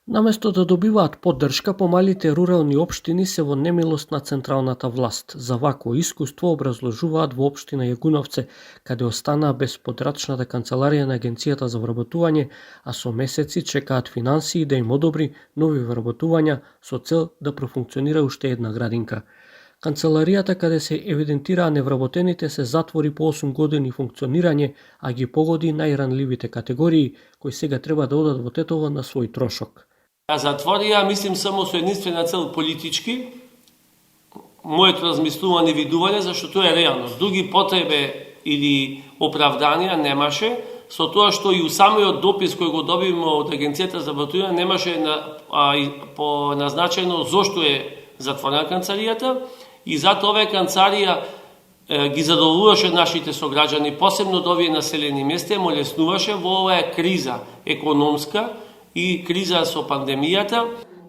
Наместо да добиваат поддршка, помалите рурални општини се во немилост на централната власт. За вако искуство образложуваат во општина Јагуновце, каде останаа без подрачната канцеларија на Агенцијата за вработување, а со месеци чекаат финансии да им одобри нови вработувања со цел да профункционира уште една градинка. Канцеларијата каде се евидентираа невработените се затвори по 8 години функционирање, а ги погоди најранливите категории, кои сега треба да одат во Тетово на свој трошок. А затворија, мислим, само со единствена цел политички, моето размислување и видување, зашто тоа е реално. Други потребе или оправданија немаше, со тоа што и у самиот допис кој го добивме од Агенцијата за вработување немаше по назначено зошто е затворена канцеларијата и затоа оваа канцеларија ги задоволуваше нашите сограѓани, посебно до овие населени места, му леснуваше во оваа криза економска и криза со пандемијата.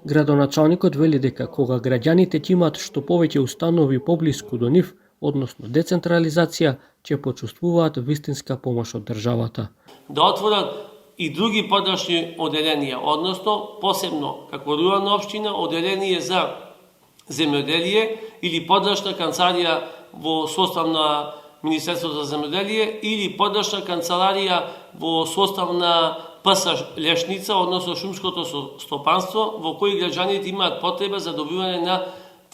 Градоначалникот вели дека кога граѓаните ќе имаат што повеќе установи поблиску до нив, односно децентрализација, ќе почувствуваат вистинска помош од државата. Да отворат и други подрачни оделенија, односно посебно како рурална општина оделение за земјоделие или подрачна канцеларија во состав на Министерството за земјоделие или подрачна канцеларија во состав на ПС Лешница, односно шумското стопанство, во кои граѓаните имаат потреба за добивање на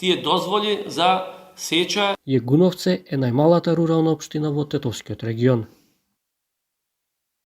тие дозволи за сеча. Јагуновце е најмалата рурална општина во Тетовскиот регион.